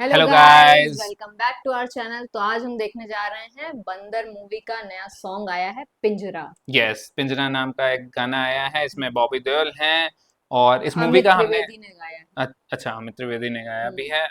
Hello hello guys, guys. Welcome back to our channel. तो आज हम देखने जा रहे हैं बंदर मूवी का नया सॉन्ग आया है पिंजरा। यस, पिंजरा नाम का एक गाना आया है, इसमें बॉबी देओल हैं और इस मूवी अमित का हमने त्रिवेदी ने गाया है। अच्छा, अमित त्रिवेदी ने गाया भी हम्म। है।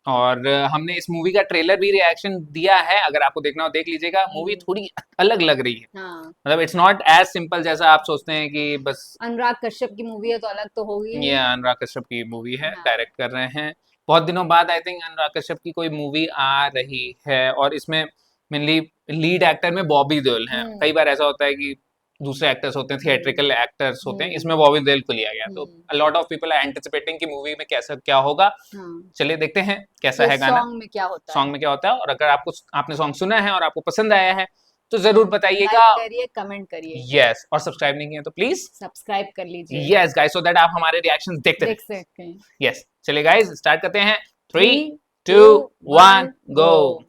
और हमने इस मूवी का ट्रेलर भी रिएक्शन दिया है, अगर आपको देखना हो देख लीजिएगा। मूवी हम्म। थोड़ी अलग लग रही है, हाँ। मतलब इट्स नॉट एज सिंपल जैसा आप सोचते हैं कि बस। अनुराग कश्यप की मूवी है तो अलग तो होगी ये ही। अनुराग कश्यप की मूवी है, हाँ। डायरेक्ट कर रहे हैं। बहुत दिनों बाद आई थिंक अनुराग कश्यप की कोई मूवी आ रही है, और इसमें मेनली लीड एक्टर में बॉबी देओल हैं। हम्म। कई बार ऐसा होता है कि दूसरे एक्टर्स होते हैं, हम्म। थिएट्रिकल एक्टर्स होते हैं, हम्म। इसमें बॉबी देओल को लिया गया। तो hmm. A lot of people are anticipating कि मूवी में कैसा क्या होगा। हाँ। चलिए देखते हैं कैसा कि है इस गाना, सॉन्ग में क्या होता है। सॉन्ग में क्या होता है। और अगर आपको आपने सॉन्ग सुना है और आपको पसंद आया है तो जरूर लाइक बताइएगा। करिए, कमेंट करिए, यस, और सब्सक्राइब नहीं किया तो प्लीज सब्सक्राइब कर लीजिए। यस गाइस, सो दैट आप हमारे रिएक्शन देखते देख रहें। सकते हैं। यस, चलिए गाइस स्टार्ट करते हैं। थ्री, 3, 2, टू, 1, 1 गो। गो।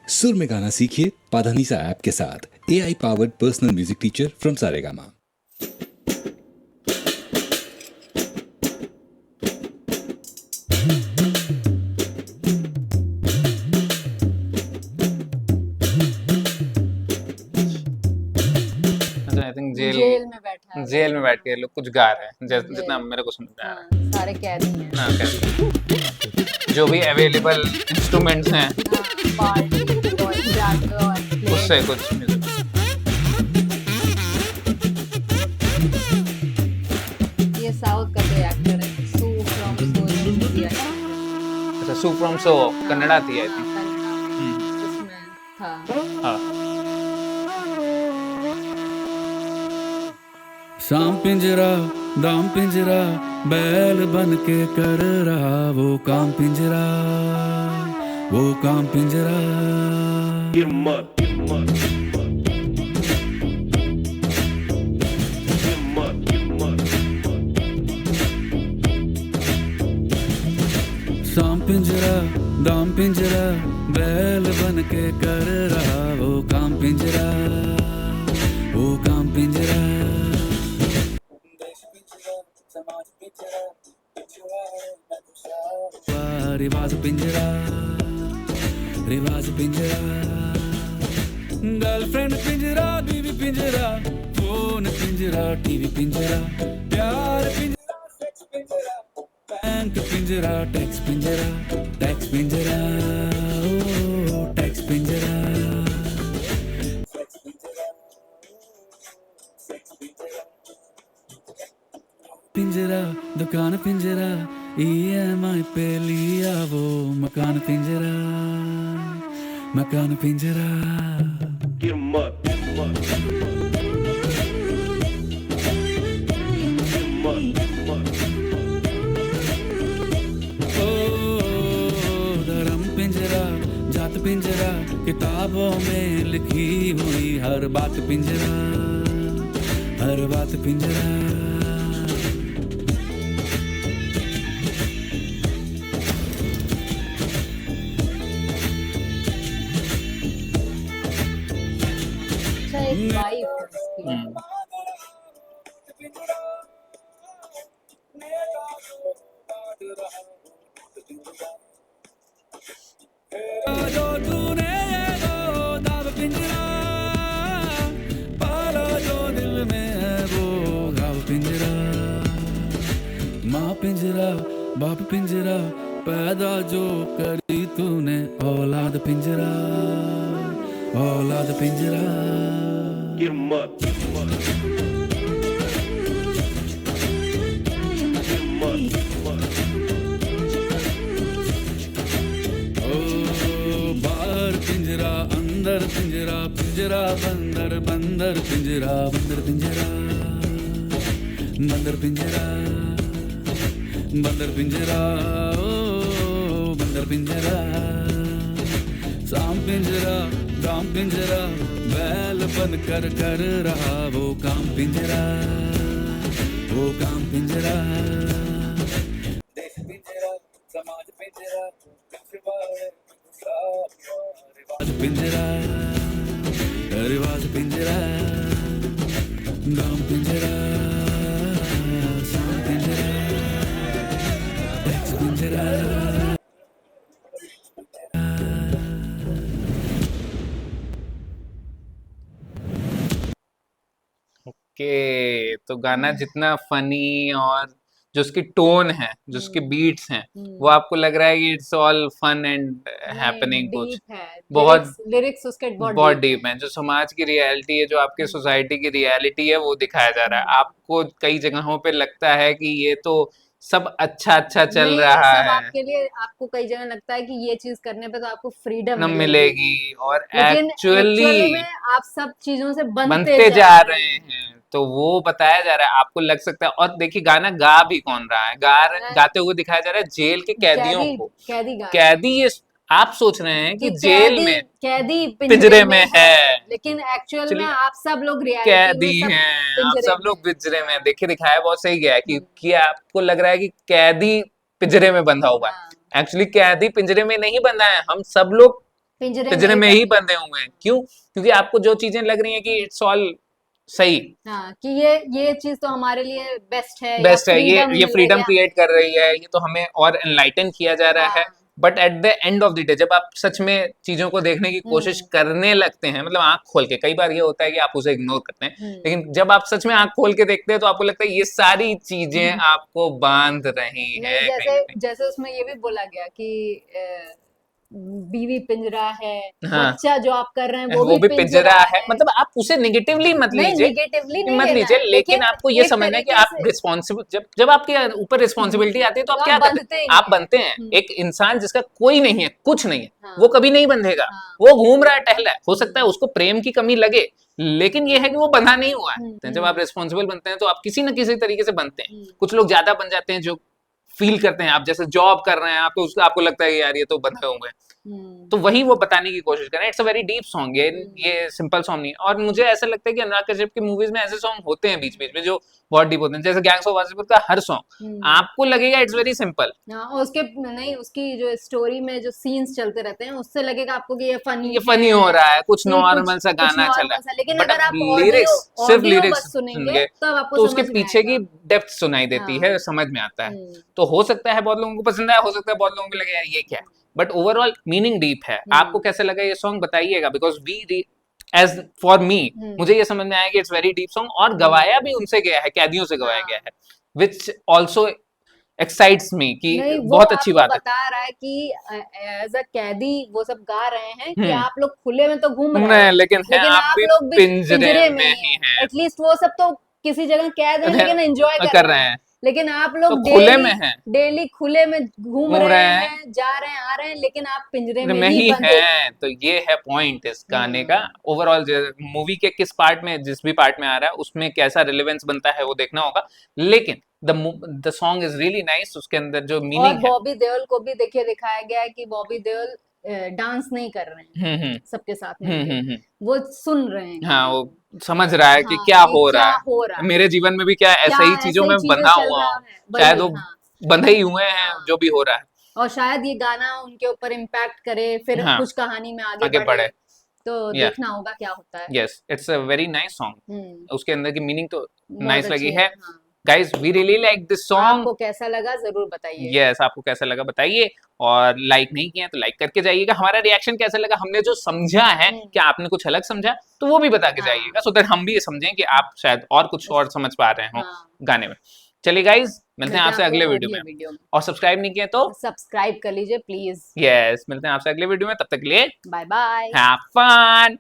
सुर में गाना सीखिए पाधानीसा ऐप के साथ AI powered personal music teacher from Saregama. अच्छा, आई थिंक जेल में बैठा है वो। जेल में बैठ के लोग कुछ गा रहे हैं, जितना जेल। मेरे को समझ में आ हाँ, रहा सारे कैदी हैं। है। हाँ, कैसे जो भी अवेलेबल इंस्ट्रूमेंट्स हैं हाँ, पार्टी और जाग और उससे प्लेट। कुछ म्यूजिक। ये साउथ का कोई एक्टर है, सू फ्रॉम सो जो मूवी आई थी। अच्छा, सू फ्रॉम सो, कन्नड़ा थी आई हाँ, थिंक। कन्नड़ा हम्म। उसमें था। हाँ। सांप पिंजरा, दाम पिंजरा, बैल बन के कर रहा वो काम पिंजरा, वो काम पिंजरा। सांप पिंजरा, दाम पिंजरा, बैल बन के कर रहा वो काम पिंजरा, वो काम पिंजरा। रिवाज पिंजरा, रिवाज पिंजरा। गर्लफ्रेंड पिंजरा, बीवी पिंजरा, फोन पिंजरा, टीवी पिंजरा, प्यार पिंजरा, सेक्स पिंजरा, बैंक पिंजरा, टैक्स पिंजरा, टैक्स पिंजरा, ओ टैक्स पिंजरा। पिंजरा, दुकान पिंजरा, EMI पे लिया वो मकान पिंजरा, मकान पिंजरा। ओ धर्म पिंजरा, जात पिंजरा, किताबों में लिखी हुई हर बात पिंजरा, हर बात पिंजरा। अच्छा, एक वाइफ है उसकी। हम्म। जो तूने ये वो दाव पिंजरा, पाला जो दिल में है वो घाव पिंजरा। माँ पिंजरा, बाप पिंजरा, पैदा जो करी तूने औलाद पिंजरा, औलाद पिंजरा। ओ बाहर पिंजरा, अंदर पिंजरा, पिंजरा बंदर, बंदर पिंजरा, बंदर पिंजरा, बंदर पिंजरा, बंदर पिंजरा, ओ बंदर पिंजरा। सांप पिंजरा, दाम पिंजरा, बैल बन कर कर रहा वो काम पिंजरा, वो काम पिंजरा। देश पिंजरा, समाज पिंजरा, रिवाज पिंजरा, रिवाज पिंजरा, दाम पिंजरा, सांप पिंजरा, टैक्स पिंजरा। ओके, तो गाना हम्म, जितना फनी और जो उसकी टोन है, जो उसके हम्म, बीट्स हैं, वो हम्म, आपको लग रहा है कि इट्स ऑल फन एंड नहीं हैपनिंग कुछ डीप है। बहुत लिरिक्स उसके बहुत बहुत डीप डीप है। है। जो समाज की रियलिटी है, जो आपके हम्म, सोसाइटी की रियलिटी है, वो दिखाया जा रहा है। हम्म, आपको कई जगहों पे लगता है कि ये तो सब अच्छा अच्छा चल नहीं रहा सब है, आपके लिए, आपको कई जगह लगता है कि ये चीज करने पे तो आपको फ्रीडम न मिलेगी, मिलेगी, और लेकिन एक्चुअली एक्चुअली में आप सब चीजों से बनते बनते जा जा रहे रहे हैं। हैं। तो वो बताया जा रहा है, आपको लग सकता है। और देखिए, गाना गा भी कौन रहा है, गाते हुए दिखाया जा रहा है जेल के कैदियों कैदी, को। कैदी गा रहे हैं कैदी, ये आप सोच रहे हैं कि कि जेल कैदी, में कैदी पिंजरे पिंजरे में में है, है, लेकिन एक्चुअल में एक्चुअली आप सब लोग रियलिटी में कैदी सब हैं, आप पिंजरे सब में लोग हैं। पिंजरे में हैं। हाँ, देखिए, दिखाया बहुत सही गया है हम्म, कि आपको लग रहा है कि कैदी पिंजरे में बंधा हुआ हाँ, है। एक्चुअली कैदी पिंजरे में नहीं बंधा है, हम सब लोग पिंजरे में पिंजरे ही में ही बंद है। बंधे हुए हैं। क्यों? क्योंकि आपको जो चीजें लग रही हैं कि इट्स ऑल सही, हाँ, कि ये चीज तो हमारे लिए बेस्ट है, या बेस्ट है, फ्रीडम ये मिल रही फ्रीडम है क्रिएट हमें। कर रही है, ये तो हमें और एनलाइटन किया जा रहा है। हाँ, but at the end of the day, जब आप सच में चीजों को देखने की कोशिश हम्म, करने लगते हैं, मतलब आंख खोल के, कई बार ये होता है कि आप उसे इग्नोर करते हैं, हम्म, लेकिन जब आप सच में आंख खोल के देखते हैं तो आपको लगता है ये सारी चीजें आपको बांध रही नहीं है कहीं जैसे, ना कहीं। जैसे उसमें ये भी बोला गया कि बीवी पिंजरा है, हाँ, बच्चा जो आप कर रहे हैं वो वो भी भी पिंजरा पिंजरा है। है। मतलब आप उसे निगेटिवली मत नहीं लीजिए, निगेटिवली नहीं मत लेना लीजिए, है, लेकिन लेकिन आपको ये एक समझना है कि तरीके आप से रिस्पॉन्सिबल, जब जब आपके ऊपर रिस्पॉन्सिबिलिटी आती है तो तो आप आप क्या करते बंधते हैं? ही आप हैं। बनते हैं। एक इंसान जिसका कोई नहीं है, कुछ नहीं है, वो हाँ, कभी नहीं बंधेगा। हाँ, वो घूम रहा है, टहल रहा है, हो सकता है हम्म, उसको प्रेम की कमी लगे, लेकिन ये है कि वो बंधा नहीं हुआ है। तो जब आप हम्म, रिस्पॉन्सिबल बनते हैं तो आप किसी न किसी तरीके से बनते हैं। हम्म, कुछ लोग ज्यादा बन जाते हैं, जो फील करते हैं, आप जैसे जॉब कर रहे हैं, आप तो उसका आपको लगता है कि यार ये तो बंधे होंगे। हम्म, तो वही वो बताने की कोशिश करें। It's a very deep song, hmm, ये सिंपल सॉन्ग नहीं है। और मुझे ऐसा लगता है कि अनुराग कश्यप की मूवीज में ऐसे सॉन्ग होते हैं बीच बीच में जो बहुत डीप होते हैं। जैसे गैंग्स ऑफ वासेपुर का हर सॉन्ग हम्म, आपको लगेगा इट्स वेरी सिंपल, हाँ, और उसके नहीं, उसकी जो स्टोरी में जो सीन्स चलते रहते हैं उससे लगेगा आपको कि ये फनी ये है, फनी हो रहा है, कुछ कि कुछ नॉर्मल सा कुछ गाना चला नॉर्मल है। सा, लेकिन बट अगर अब आप ऑडियो, लिरिक्स, सिर्फ ऑडियो लिरिक्स बस सुन सुनेंगे गए तब आपको तो उसके समझ में पीछे की आएगा। डेप्थ सुनाई देती हाँ, है, समझ में आता है। हम्म, तो हो सकता है बहुत लोगों को पसंद आया, हो सकता है बहुत लोगों को लगे यार ये क्या है, बट ओवरऑल मीनिंग डीप है। आपको हम्म, कैसा लगा ये सॉन्ग बताइएगा, because we age for me, मुझे हम्म, ये समझ में आया कि इट्स वेरी डीप सॉन्ग, और हम्म, गवाया भी उनसे गया है, कैदियों से गवाया गया हाँ, है, विच ऑल्सो एक्साइट्स मी कि नहीं वो बहुत अच्छी आपको बात है। बता रहा है कि एज अ कैदी वो सब गा रहे हैं कि हम्म, आप लोग खुले में तो घूम रहे नहीं, हो, लेकिन है लेकिन आप आप भी लोग भी पिंजरे पिंजरे में में ही ही हैं। हैं, एटलीस्ट वो सब तो किसी जगह कैद हैं लेकिन एंजॉय कर कर रहे रहे हैं, हैं, लेकिन आप तो लोग खुले डेली में हैं, डेली खुले में घूम घूम रहे रहे हैं, हैं, जा रहे हैं, आ रहे हैं, लेकिन आप पिंजरे में में ही ही बंधे हुए हैं। हैं। तो ये है पॉइंट इस गाने का। हम्म, ओवरऑल मूवी के किस पार्ट में, जिस भी पार्ट में आ रहा है, उसमें कैसा रिलेवेंस बनता है वो देखना होगा, लेकिन the song is really nice. उसके अंदर जो और मीनिंग है, बॉबी देओल को भी देखिए दिखाया गया है कि बॉबी देओल डांस नहीं कर रहे हैं हम्म, सबके साथ मिलके, हम्म, वो सुन रहे हैं हाँ, गाने वो को। समझ रहा है कि हाँ, क्या कि हो क्या रहा हो है, रहा मेरे है, जीवन में भी क्या क्या ऐसा ही चीजों ऐसे ही में चीजें बंधा चल हुआ रहा हूँ, है, शायद वही, वो हाँ, बंधे ही हुए हैं हाँ, जो भी हो रहा है। और शायद ये गाना उनके ऊपर इम्पैक्ट करे, फिर हाँ, कुछ कहानी में आगे आगे बढ़े, बढ़े। तो या देखना होगा क्या होता है। Yes, it's a very nice hmm, song. उसके अंदर की मीनिंग तो बहुत नाइस अच्छी लगी है, है। हाँ। Guys, we really like this song. आपको कैसा लगा जरूर बताइए। यस, आपको कैसा लगा बताइए, और लाइक नहीं किया तो लाइक करके जाइएगा। हमारा रिएक्शन कैसा लगा, हमने जो समझा है, हम्म, क्या आपने कुछ अलग समझा, तो वो भी बता के हाँ, जाइएगा, सो दैट हम भी ये समझें कि आप शायद और कुछ और समझ पा रहे हो हाँ, गाने में। चलिए गाइस, मिलते हैं मिलते हैं आपसे आपको अगले वीडियो अगले में। वीडियो में। और सब्सक्राइब नहीं किया तो सब्सक्राइब कर लीजिए प्लीज। यस, मिलते हैं आपसे अगले वीडियो में, तब तक के लिए बाय बाय। Have fun.